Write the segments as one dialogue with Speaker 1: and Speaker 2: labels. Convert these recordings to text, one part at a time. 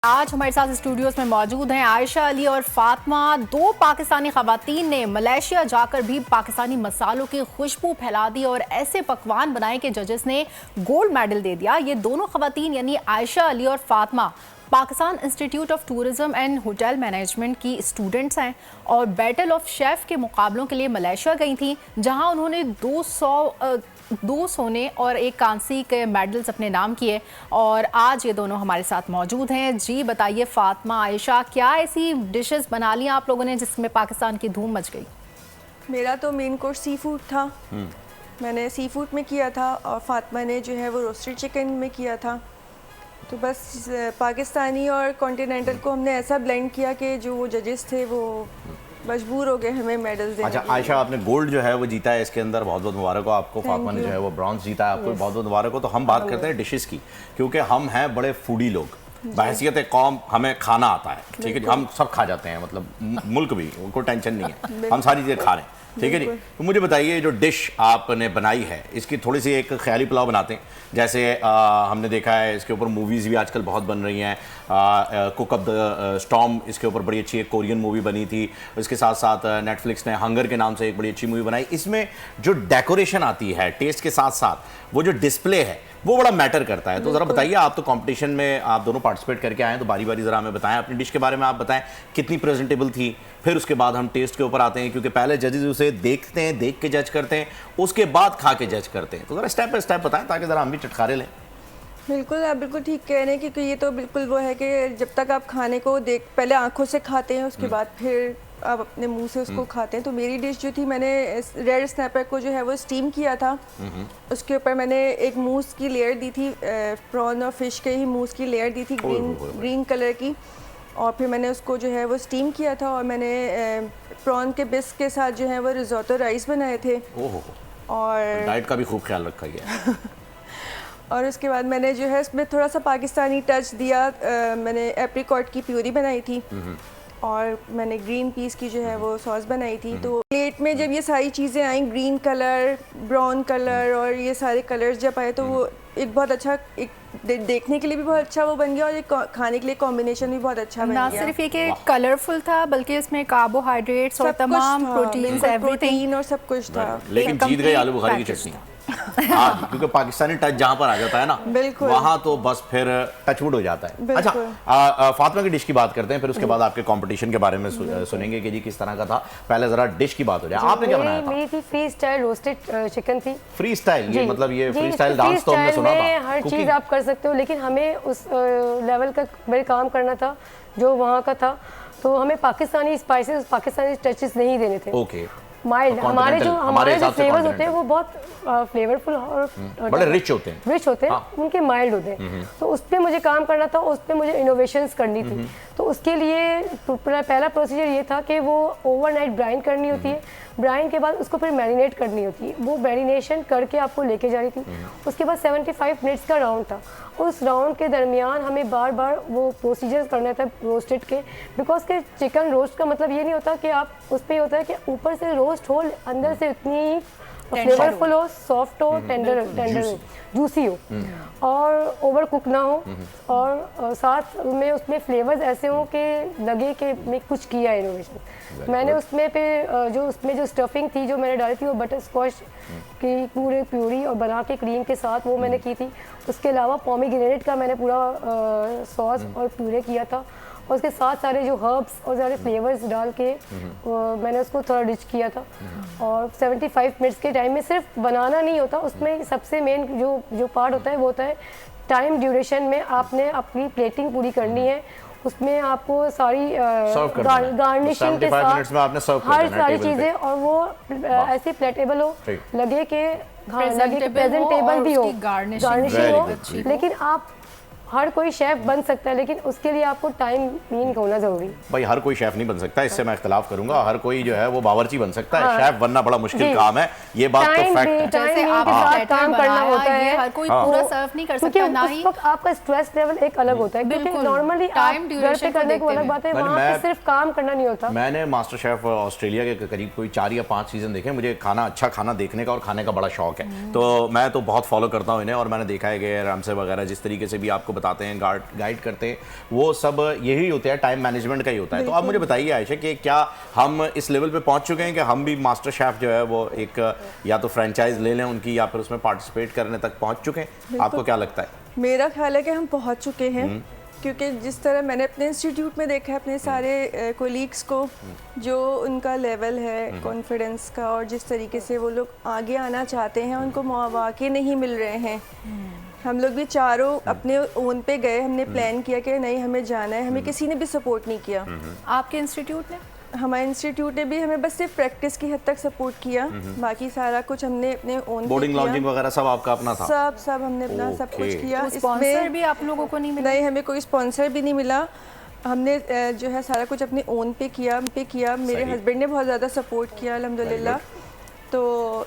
Speaker 1: आज हमारे साथ स्टूडियोज में मौजूद हैं आयशा अली और फातिमा। दो पाकिस्तानी खवातीन ने मलेशिया जाकर भी पाकिस्तानी मसालों की खुशबू फैला दी और ऐसे पकवान बनाए कि जजेस ने गोल्ड मेडल दे दिया। ये दोनों खवातीन यानी आयशा अली और Fatima Pakistan institute of tourism and hotel management की स्टूडेंट्स हैं और बैटल ऑफ शेफ के मुकाबलों के लिए मलेशिया गई थी, जहां उन्होंने 2 सोने और 1 कांसी के मेडल्स अपने नाम किए। और आज ये दोनों हमारे साथ मौजूद हैं। जी बताइए फातिमा, आयशा, क्या ऐसी डिशेस बना ली आप लोगों ने जिसमें पाकिस्तान की धूम मच गई?
Speaker 2: मेरा तो मेन कोर्स सी फूड था। मैंने सी फूड में किया था और फातिमा ने जो है वो रोस्टेड चिकन में किया था। तो बस पाकिस्तानी और कॉन्टिनेंटल को हमने ऐसा ब्लेंड किया कि जो वो जजेस थे वो मजबूर हो गए हमें मेडल्स देने।
Speaker 3: अच्छा आयशा, आपने गोल्ड जो है वो जीता है इसके अंदर, बहुत बहुत मुबारक हो आपको। फातिमा ने जो है वो ब्रॉन्ज जीता है, आपको बहुत बहुत मुबारक हो। तो हम बात करते हैं डिशेस की, क्योंकि हम हैं बड़े फूडी लोग, बहैसियत कौम हमें खाना आता है, ठीक है, हम सब खा जाते हैं, मतलब मुल्क भी, कोई टेंशन नहीं है, हम सारी चीज़ें खा रहे हैं, ठीक है जी। तो मुझे बताइए जो डिश आपने बनाई है इसकी थोड़ी सी एक ख्याली पुलाव बनाते हैं, जैसे हमने देखा है इसके ऊपर मूवीज़ भी आजकल बहुत बन रही हैं। कुक अप द स्टॉर्म इसके ऊपर बड़ी अच्छी एक कोरियन मूवी बनी थी। इसके साथ साथ नेटफ्लिक्स ने हंगर के नाम से एक बड़ी अच्छी मूवी बनाई। इसमें जो डेकोरेशन आती है टेस्ट के साथ साथ वो जो डिस्प्ले है वो बड़ा मैटर करता है। तो ज़रा बताइए, आप तो कंपटीशन में आप दोनों पार्टिसिपेट करके आए हैं, तो बारी बारी ज़रा हमें बताएं अपनी डिश के बारे में। आप बताएं कितनी प्रेजेंटेबल थी, फिर उसके बाद हम टेस्ट के ऊपर आते हैं, क्योंकि पहले जजेस उसे देखते हैं, देख के जज करते हैं, उसके बाद खा के जज करते हैं। तो ज़रा स्टेप बाय स्टेप बताएं ताकि ज़रा हम भी चटखारे लें।
Speaker 2: बिल्कुल, आप बिल्कुल ठीक कह रहे हैं, क्योंकि ये तो बिल्कुल वो है कि जब तक आप खाने को पहले आंखों से खाते हैं, उसके बाद फिर आप अपने मुंह से उसको खाते हैं। तो मेरी डिश जो थी, मैंने रेड स्नैपर को जो है वो स्टीम किया था। उसके ऊपर मैंने एक मूस की लेयर दी थी, प्रॉन और फिश के ही मूस की लेयर दी थी, ग्रीन कलर की। और फिर मैंने उसको जो है वो स्टीम किया था और मैंने प्रॉन के बिस्क के साथ जो है वो रिजोटो राइस बनाए थे। और
Speaker 3: डाइट का भी खूब ख्याल रखा गया।
Speaker 2: और उसके बाद मैंने जो है इसमें थोड़ा सा पाकिस्तानी टच दिया। मैंने एप्रिकॉट की प्यूरी बनाई थी और मैंने ग्रीन पीस की जो है वो सॉस बनाई थी। तो प्लेट में जब ये सारी चीज़ें आई, ग्रीन कलर, ब्राउन कलर और ये सारे कलर्स जब आए, तो वो एक बहुत अच्छा, एक देखने के लिए भी बहुत अच्छा वो बन गया और एक खाने के लिए कॉम्बिनेशन भी बहुत अच्छा बन गया।
Speaker 1: ना सिर्फ ये कि कलरफुल था, बल्कि इसमें कार्बोहाइड्रेट्स और तमाम प्रोटीन्स, एवरीथिंग
Speaker 2: और सब कुछ था।
Speaker 3: लेकिन जीत गई आलू बुखारी की चटनी। हाँ, क्योंकि पाकिस्तानी टच जहाँ पर आ जाता है ना, वहाँ तो बस फिर टचवुड हो जाता है। अच्छा, फातिमा की डिश की बात करते हैं, फिर उसके बाद आपके कंपटीशन के बारे में सुनेंगे कि जी किस तरह का था। पहले जरा डिश की बात हो जाए, आपने क्या बनाया था?
Speaker 4: मेरी थी फ्री स्टाइल रोस्टेड चिकन थी।
Speaker 3: फ्री स्टाइल, ये मतलब ये फ्री स्टाइल डांस तो हमने सुना था।
Speaker 4: हर चीज़ आप कर सकते हो, लेकिन हमें उस लेवल का मेरे काम करना था जो वहाँ का था। तो हमें पाकिस्तानी स्पाइसेस, पाकिस्तानी टचेस नहीं देने थे।
Speaker 3: ओके,
Speaker 4: माइल्ड, हमारे जो फ्लेवर्स होते हैं वो बहुत फ्लेवरफुल और
Speaker 3: बड़े रिच होते हैं,
Speaker 4: हाँ। उनके माइल्ड होते हैं। तो उस पर मुझे काम करना था, उस पर मुझे इनोवेशंस करनी थी। तो उसके लिए पहला प्रोसीजर ये था कि वो ओवरनाइट ब्राइन करनी होती है। ब्राइन के बाद उसको फिर मैरिनेट करनी होती है। वो मैरिनेशन करके आपको लेके जानी थी। उसके बाद 75 मिनट्स का राउंड था। उस राउंड के दरमियान हमें बार बार वो प्रोसीजर्स करना था रोस्टेड के, बिकॉज के चिकन रोस्ट का मतलब ये नहीं होता कि आप उस पर होता है कि ऊपर से रोस्ट हो, अंदर से इतनी फ्लेवरफुल हो, सॉफ्ट हो, टेंडर हो, जूसी हो और ओवर कुक ना हो, और साथ में उसमें फ्लेवर्स ऐसे हो कि लगे कि मैं कुछ किया इनोवेशन। मैंने उसमें पे जो स्टफिंग थी जो मैंने डाली थी वो बटर स्कॉच की पूरे प्यूरी और बना के क्रीम के साथ वो मैंने की थी। उसके अलावा पोमीग्रेनेट का मैंने पूरा सॉस और प्यूरे किया था। और उसके साथ सारे जो हर्ब्स और सारे फ्लेवर्स डाल के मैंने उसको थोड़ा रिच किया था। और 75 मिनट्स के टाइम में सिर्फ बनाना नहीं होता, उसमें सबसे मेन जो पार्ट होता है वो होता है टाइम ड्यूरेशन में आपने अपनी प्लेटिंग पूरी करनी है। उसमें आपको सारी गार्निशिंग के साथ हर सारी चीज़ें, और वो ऐसी प्लेटेबल हो, लगे कि प्रेजेंटेबल भी हो, गार्निशिंग हो। लेकिन आप हर कोई शेफ बन सकता है, लेकिन उसके लिए आपको टाइम मीन होना जरूरी।
Speaker 3: भाई हर कोई शेफ नहीं बन सकता, इससे मैं इख्तिलाफ करूंगा। हर कोई जो है वो बावर्ची बन सकता है, शेफ बनना बड़ा मुश्किल काम है, ये बात तो फैक्ट है।
Speaker 1: जैसे आपके काम करना होता है, हर कोई पूरा सर्व नहीं कर सकता, ना ही
Speaker 4: आपका स्ट्रेस लेवल एक अलग होता है, क्योंकि नॉर्मली टाइम ड्यूरेशन करने को अलग बात है, वहाँ पे सिर्फ काम करना नहीं होता।
Speaker 3: मैंने मास्टर शेफ ऑस्ट्रेलिया के करीब कोई 4 या 5 सीजन देखे। मुझे अच्छा खाना देखने का और खाने का बड़ा शौक है, तो मैं तो बहुत फॉलो करता हूँ इन्हें। और मैंने देखा है कि रामसे वगैरह जिस तरीके से भी आपको बताते हैं, गाइड करते हैं, वो सब यही होता है, टाइम मैनेजमेंट का ही होता है। तो आप मुझे बताइए आयशा कि क्या हम इस लेवल पे पहुंच चुके हैं कि हम भी मास्टर शेफ जो है वो एक या तो फ्रेंचाइज ले लें उनकी, या फिर उसमें पार्टिसिपेट करने तक पहुंच चुके हैं? आपको क्या लगता है?
Speaker 2: मेरा ख्याल है कि हम पहुंच चुके हैं, क्योंकि जिस तरह मैंने अपने इंस्टीट्यूट में देखा है अपने सारे कोलीग्स को, जो उनका लेवल है कॉन्फिडेंस का, और जिस तरीके से वो लोग आगे आना चाहते हैं, उनको मौके नहीं मिल रहे हैं। हम लोग भी चारों अपने ओन पे गए, हमने प्लान किया कि नहीं हमें जाना है, हमें किसी ने भी सपोर्ट नहीं किया।
Speaker 1: आपके इंस्टीट्यूट ने?
Speaker 2: हमारे इंस्टीट्यूट ने भी हमें बस सिर्फ प्रैक्टिस की हद तक सपोर्ट किया, बाकी सारा कुछ हमने अपने ओन
Speaker 3: बोर्डिंग लॉजिंग वगैरह सब आपका अपना था?
Speaker 2: सब हमने अपना सब कुछ किया।
Speaker 1: स्पॉन्सर भी आप लोगों को नहीं मिला?
Speaker 2: नहीं, हमें कोई स्पॉन्सर भी नहीं मिला। हमने जो है सारा कुछ अपने ओन पे किया। मेरे हस्बैंड ने बहुत ज़्यादा सपोर्ट किया अल्हम्दुलिल्लाह। तो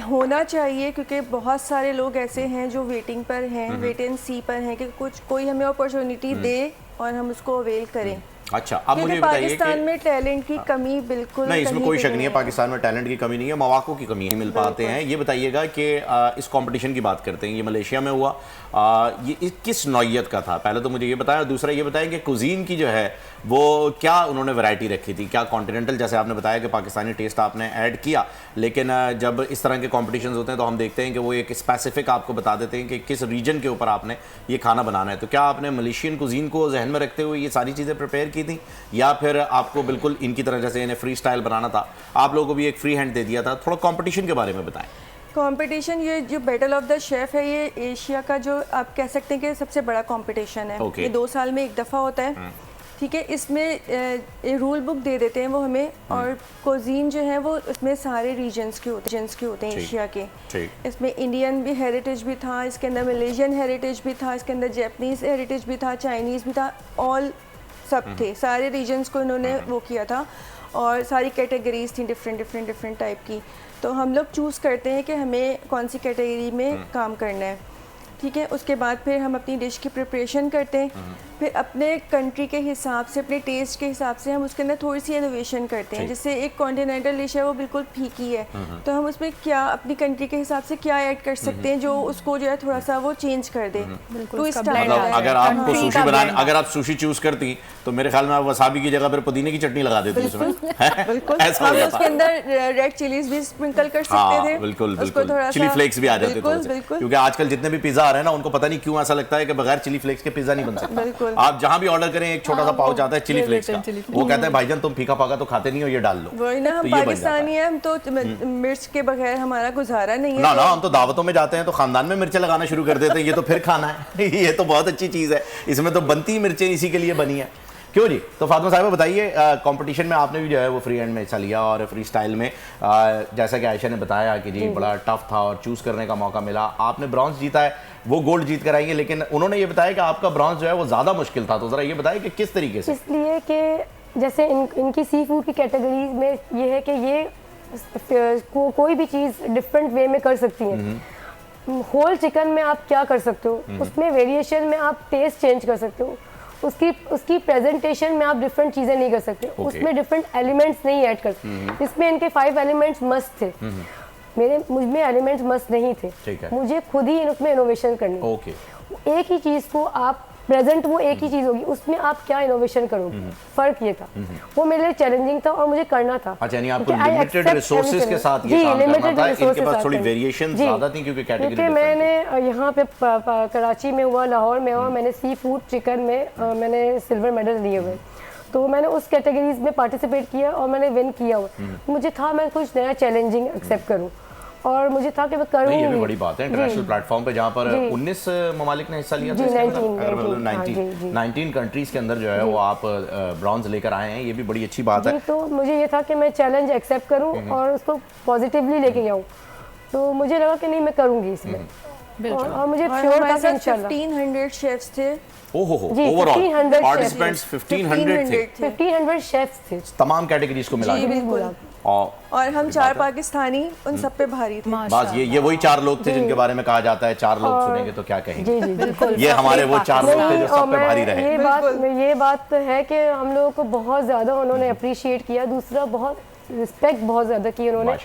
Speaker 2: होना चाहिए, क्योंकि बहुत सारे लोग ऐसे हैं जो वेटिंग पर हैं, वेट एंड सी पर हैं कि कोई हमें अपॉर्चुनिटी दे और हम उसको अवेल करें।
Speaker 3: अच्छा, अब मुझे बताइए
Speaker 2: पाकिस्तान में टैलेंट की कमी बिल्कुल
Speaker 3: नहीं, इसमें कोई शक नहीं है, पाकिस्तान में टैलेंट की कमी नहीं है, मौक़ों की कमी नहीं मिल पाते हैं। ये बताइएगा कि इस कंपटीशन की बात करते हैं, ये मलेशिया में हुआ, ये किस नौइयत का था? पहले तो मुझे ये बताया, दूसरा ये बताया कि कुजीन की जो है वो क्या उन्होंने वैरायटी रखी थी, क्या कॉन्टिनेंटल, जैसे आपने बताया कि पाकिस्तानी टेस्ट आपने ऐड किया, लेकिन जब इस तरह के कॉम्पिटिशन होते हैं तो हम देखते हैं कि वो एक स्पेसिफिक आपको बता देते हैं कि किस रीजन के ऊपर आपने ये खाना बनाना है। तो क्या आपने मलेशियन कुजीन को जहन में रखते हुए ये सारी चीज़ें प्रिपेयर की थी, या फिर आपको बिल्कुल इनकी तरह जैसे इन्हें फ्री स्टाइल बनाना था, आप लोगों को भी एक फ्री हैंड दे दिया था? थोड़ा कंपटीशन के बारे में बताएं।
Speaker 2: कंपटीशन, ये जो बैटल ऑफ द शेफ है, ये एशिया का जो आप कह सकते हैं कि सबसे बड़ा कंपटीशन है। ये 2 साल में एक दफ़ा होता है, ठीक है। इसमें रूल बुक दे देते हैं वो हमें, और कुजीन जो है वो इसमें सारे रीजन्स के होते हैं एशिया के। इसमें इंडियन भी हेरिटेज भी था, इसके अंदर मलेशियन हेरिटेज भी था, इसके अंदर जैपनीज़ हेरिटेज भी था, चाइनीज़ भी था, ऑल सब थे, सारे रीजन्स को इन्होंने वो किया था, और सारी कैटेगरीज थी डिफरेंट टाइप की। तो हम लोग चूज़ करते हैं कि हमें कौन सी कैटेगरी में काम करना है, ठीक है। उसके बाद फिर हम अपनी डिश की प्रिपरेशन करते हैं, फिर अपने कंट्री के हिसाब से, अपने टेस्ट के हिसाब से हम उसके अंदर थोड़ी सी इनोवेशन करते हैं। जैसे एक कॉन्टिनेंटल डिश है वो बिल्कुल फीकी है, तो हम उसमें क्या अपनी कंट्री के हिसाब से क्या ऐड कर सकते हैं जो उसको जो है थोड़ा सा वो चेंज कर दे।
Speaker 3: मतलब अगर आपको सुशी बनाने, अगर आप सुशी चूज करती तो मेरे ख्याल में आप वसाबी की जगह पर पुदीने की चटनी लगा देती उसमें।
Speaker 2: बिल्कुल, हम उसके अंदर रेड चिलीज भी स्प्रिंकल कर सकते थे।
Speaker 3: बिल्कुल, चिली फ्लेक्स भी आ जाते थे, क्योंकि आजकल जितने भी पिज्जा आ रहे हैं ना, उनको पता नहीं क्यों ऐसा लगता है कि बगैर चिली फ्लेक्स के पिज्जा नहीं बन सकता। आप जहां भी ऑर्डर करें एक छोटा सा पाउच आता है चिली फ्लेक्स का, वो कहते हैं भाईजान तुम फीका फाका तो खाते नहीं हो, ये डाल लो।
Speaker 2: वही ना, हम पाकिस्तानी हैं, हम तो मिर्च के बगैर हमारा गुजारा नहीं है।
Speaker 3: ना हम तो दावतों में जाते हैं तो खानदान में मिर्चें लगाना शुरू कर देते हैं, ये तो फिर खाना है। ये तो बहुत अच्छी चीज है, इसमें तो बनती मिर्चें इसी के लिए बनी है, क्यों जी? तो फातिमा साहिबा बताइए, कंपटीशन में आपने भी जो है वो फ्री हैंड में हिस्सा लिया, और फ्री स्टाइल में जैसा कि आयशा ने बताया कि जी बड़ा टफ था और चूज़ करने का मौका मिला, आपने ब्रॉन्ज जीता है, वो गोल्ड जीत कर आएंगे, लेकिन उन्होंने ये बताया कि आपका ब्रॉन्ज जो है वो ज़्यादा मुश्किल था। तो ज़रा ये बताइए कि किस तरीके से?
Speaker 4: इसलिए कि जैसे इनकी सी फूड की कैटेगरी में ये है कि ये कोई भी चीज़ डिफरेंट वे में कर सकती हैं। होल चिकन में आप क्या कर सकते हो, उसमें वेरिएशन में आप टेस्ट चेंज कर सकते हो, उसकी प्रेजेंटेशन में आप डिफरेंट चीज़ें नहीं कर सकते, उसमें डिफरेंट एलिमेंट्स नहीं ऐड कर सकते। इसमें इनके 5 एलिमेंट्स मस्ट थे, मुझमें एलिमेंट्स मस्ट नहीं थे, मुझे खुद ही उसमें इनोवेशन करनी। एक ही चीज़ को आप प्रेजेंट, वो एक ही चीज़ होगी, उसमें आप क्या इनोवेशन करोगे, फर्क ये था। वो मेरे लिए चैलेंजिंग था और मुझे करना था।
Speaker 3: अच्छा, यानी आपको लिमिटेड रिसोर्सेज के साथ ये काम करना था, इनके पास थोड़ी वेरिएशन ज़्यादा थी क्योंकि कैटेगरी
Speaker 4: मैंने यहाँ पे कराची में हुआ, लाहौर में हुआ, मैंने सी फूड चिकन में मैंने सिल्वर मेडल लिए हुए, तो मैंने उस कैटेगरीज में पार्टिसिपेट किया और मैंने विन किया हुआ। मुझे था मैं कुछ नया चैलेंजिंग एक्सेप्ट करूँ, और मुझे था कि मैं करूँगी।
Speaker 3: ये भी बड़ी बात है इंटरनेशनल प्लेटफॉर्म पे, जहाँ पर 19 ममालिक ने हिस्सा लिया था, 19 कंट्रीज के अंदर जो है वो आप ब्रॉन्ज लेकर आए हैं, ये भी बड़ी अच्छी बात है।
Speaker 4: तो मुझे ये था कि मैं चैलेंज एक्सेप्ट करूँ और उसको पॉजिटिवली लेके आऊँ, तो मुझे लगा कि नहीं मैं करूँगी इसमें, और मुझे श्योर था कि इंशाल्लाह।
Speaker 2: 1500 शेफ्स थे,
Speaker 3: ओवरऑल पार्टिसिपेंट्स 1500
Speaker 4: शेफ्स थे,
Speaker 3: तमाम कैटेगरीज को मिला के,
Speaker 2: और हम 4 पाकिस्तानी उन सब पे भारी थे।
Speaker 3: बस ये वही 4 लोग थे जिनके बारे में कहा जाता है 4 लोग सुनेंगे तो क्या कहेंगे। ये हमारे वो 4 लोग थे जो सब पे भारी रहे।
Speaker 4: ये बात है कि हम लोगों को बहुत ज़्यादा उन्होंने अप्रिशिएट किया, दूसरा बहुत रिस्पेक्ट बहुत ज़्यादा की उन्होंने,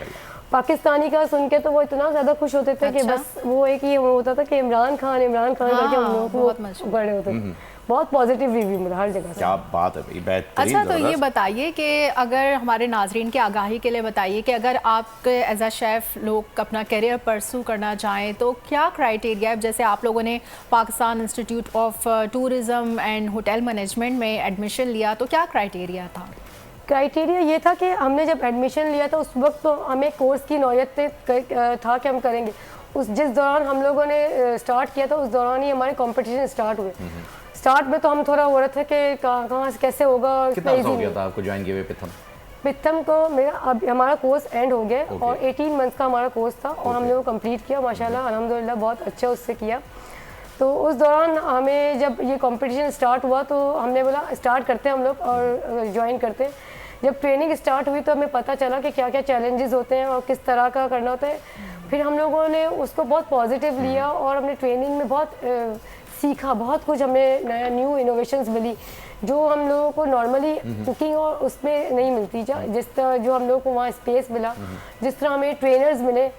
Speaker 4: पाकिस्तानी का सुन के तो वो इतना ज़्यादा खुश होते थे कि
Speaker 1: अच्छा।
Speaker 4: बस वो एक ही वो होता था कि इमरान खान करके हम लोगों
Speaker 1: बहुत
Speaker 4: को
Speaker 1: मशहूर।
Speaker 4: बड़े होते थे। बहुत पॉजिटिव रिव्यू मिला हर जगह से।
Speaker 3: क्या बात है भाई, बेहतरीन।
Speaker 1: अच्छा, तो ये
Speaker 3: ज़बरदस्त।
Speaker 1: बताइए कि अगर हमारे नाजरीन की आगाही के लिए बताइए कि अगर आप एज अ शेफ़ लोग अपना करियर परसू करना चाहें तो क्या क्राइटेरिया है? जैसे आप लोगों ने Pakistan institute of tourism and hotel management में एडमिशन लिया, तो क्या क्राइटेरिया था?
Speaker 4: क्राइटेरिया ये था कि हमने जब एडमिशन लिया था उस वक्त तो हमें कोर्स की नौयत पे था कि हम करेंगे। जिस दौरान हम लोगों ने स्टार्ट किया था उस दौरान ही हमारे कंपटीशन स्टार्ट हुए। स्टार्ट में तो हम थोड़ा हो रहे थे कि कहाँ से कैसे होगा।
Speaker 3: कितना अर्सा हो गया था आपको ज्वाइन किए हुए
Speaker 4: पिथम को? अब हमारा कोर्स एंड हो गया और 18 मंथ्स का हमारा कोर्स था और हमने वो कंप्लीट किया माशाल्लाह अल्हम्दुलिल्लाह, बहुत अच्छा उससे किया। तो उस दौरान हमें जब ये कंपटीशन स्टार्ट हुआ तो हमने बोला स्टार्ट करते हैं हम लोग और ज्वाइन करते हैं। जब ट्रेनिंग स्टार्ट हुई तो हमें पता चला कि क्या क्या चैलेंजेस होते हैं और किस तरह का करना होता है। फिर हम लोगों ने उसको बहुत पॉजिटिव लिया और हमने ट्रेनिंग में बहुत सीखा, बहुत कुछ हमें नया न्यू इनोवेशंस मिली जो हम लोगों को नॉर्मली कुकिंग और उसमें नहीं मिलती। जिस तरह जो हम लोगों को वहाँ स्पेस मिला, जिस तरह हमें ट्रेनर्स मिले,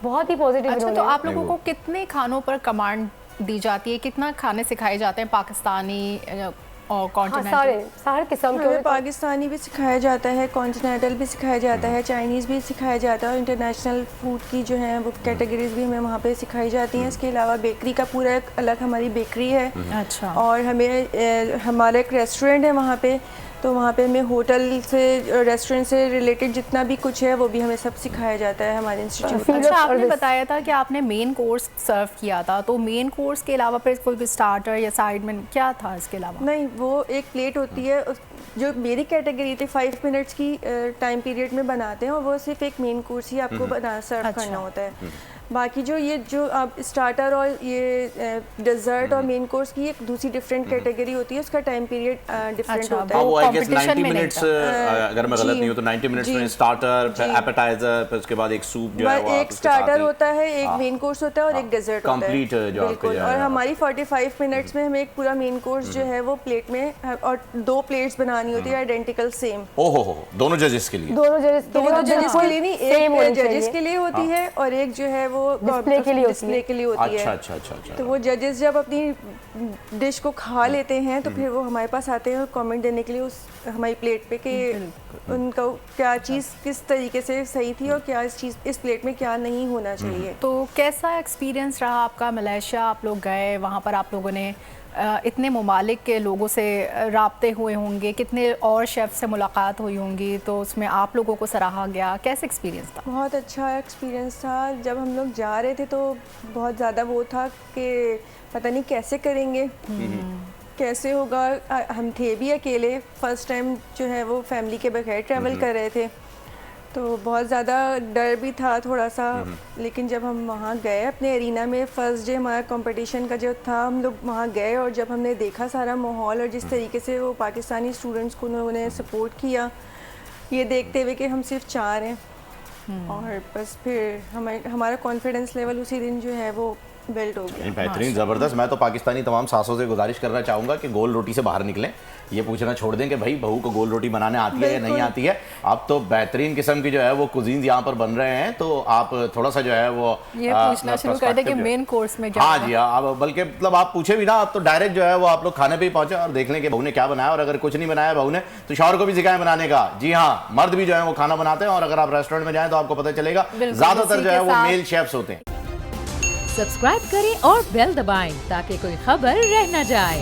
Speaker 4: बहुत ही पॉजिटिव।
Speaker 1: अच्छा, तो आप लोगों को कितने खानों पर कमांड दी जाती है? कितना खाने सिखाए जाते हैं पाकिस्तानी और कॉन्टिनेंटल?
Speaker 4: सारे किस्म के
Speaker 2: हमें पाकिस्तानी भी सिखाया जाता है, कॉन्टिनेंटल भी सिखाया जाता है, चाइनीज़ भी सिखाया जाता है और इंटरनेशनल फूड की जो है वो कैटेगरीज भी हमें वहाँ पे सिखाई जाती हैं। इसके अलावा बेकरी का पूरा एक अलग हमारी बेकरी है।
Speaker 1: अच्छा।
Speaker 2: और हमें हमारा एक रेस्टोरेंट है वहाँ पे, तो वहाँ पे हमें होटल से रेस्टोरेंट से रिलेटेड जितना भी कुछ है वो भी हमें सब सिखाया जाता है हमारे इंस्टीट्यूट में।
Speaker 1: अच्छा, आपने बताया था कि आपने मेन कोर्स सर्व किया था, तो मेन कोर्स के अलावा फिर कोई स्टार्टर या साइड में क्या था इसके अलावा?
Speaker 2: नहीं, वो एक प्लेट होती है जो मेरी कैटेगरी थी 5 मिनट्स की टाइम पीरियड में बनाते हैं और वो सिर्फ एक मेन कोर्स ही आपको सर्व करना होता है। बाकी जो आप स्टार्टर और ये डेजर्ट और मेन कोर्स की एक दूसरी डिफरेंट कैटेगरी होती है, उसका टाइम पीरियड डिफरेंट
Speaker 1: अच्छा,
Speaker 2: होता है।
Speaker 3: हाँ, वो आई गेस
Speaker 1: competition
Speaker 3: 90
Speaker 1: में नहीं
Speaker 3: मिनट्स,
Speaker 1: था।
Speaker 3: अगर मैं गलत नहीं हूँ तो 90 मिनट्स में स्टार्टर, फिर एपेटाइजर, फिर उसके बाद एक सूप जो है वो
Speaker 2: एक स्टार्टर होता है, एक मेन कोर्स होता है और एक डेजर्ट होता है।
Speaker 3: कंप्लीट जो आपका
Speaker 2: बिल्कुल। और हमारी 45 मिनट्स में हमें एक पूरा मेन कोर्स जो है वो प्लेट में और 2 प्लेट्स बनानी होती है आइडेंटिकल सेम।
Speaker 3: ओहो हो, दोनों जजेस के लिए?
Speaker 4: दोनों जजेस
Speaker 2: के लिए नहीं, एक जजेस के लिए होती है और एक जो है वो डिस्प्ले के लिए होती है।
Speaker 3: अच्छा।
Speaker 2: तो वो जजेस जब अपनी डिश को खा लेते हैं तो फिर वो हमारे पास आते हैं और कमेंट देने के लिए उस हमारी प्लेट पे कि उनका क्या चीज़ किस तरीके से सही थी और क्या इस प्लेट में क्या नहीं होना चाहिए।
Speaker 1: तो कैसा एक्सपीरियंस रहा आपका? मलेशिया आप लोग गए, वहाँ पर आप लोगों ने इतने ममालिक के लोगों से राब्ते हुए होंगे, कितने और शेफ़ से मुलाकात हुई होंगी, तो उसमें आप लोगों को सराहा गया, कैसा एक्सपीरियंस था?
Speaker 2: बहुत अच्छा एक्सपीरियंस था। जब हम लोग जा रहे थे तो बहुत ज़्यादा वो था कि पता नहीं कैसे करेंगे, कैसे होगा। हम थे भी अकेले, फर्स्ट टाइम जो है वो फैमिली के बगैर ट्रैवल कर रहे थे, तो बहुत ज़्यादा डर भी था थोड़ा सा। लेकिन जब हम वहाँ गए अपने एरिना में, फर्स्ट डे हमारा कंपटीशन का जो था, हम लोग वहाँ गए और जब हमने देखा सारा माहौल और जिस तरीके से वो पाकिस्तानी स्टूडेंट्स को उन्होंने सपोर्ट किया, ये देखते हुए कि हम सिर्फ 4 हैं, और बस फिर हमारा कॉन्फिडेंस लेवल उसी दिन जो है वो बिल्ड हो गया।
Speaker 3: बेहतरीन, ज़बरदस्त। मैं तो पाकिस्तानी तमाम सासों से गुजारिश करना चाहूँगा कि गोल रोटी से बाहर निकलें, ये पूछना छोड़ दें कि भाई बहू को गोल रोटी बनाने आती है या नहीं आती है। अब तो बेहतरीन किस्म की जो है वो कुजीन्स यहाँ पर बन रहे हैं, तो आप थोड़ा सा जो है वो
Speaker 1: ये पूछना शुरू कर दें कि मेन कोर्स में क्या?
Speaker 3: हाँ जी हाँ, अब बल्कि मतलब आप पूछे भी ना, आप तो डायरेक्ट जो है वो आप लोग खाने पे ही पहुंचे और देख लें कि बहू ने क्या बनाया, और अगर कुछ नहीं बनाया बहू ने तो शौहर को भी सिखाएं बनाने का। जी हाँ, मर्द भी जो है वो खाना बनाते हैं, और अगर आप रेस्टोरेंट में जाएं तो आपको पता चलेगा ज्यादातर जो है वो मेल शेफ्स होते हैं।
Speaker 5: सब्सक्राइब करें और बेल दबाएं ताकि कोई खबर रह न जाए।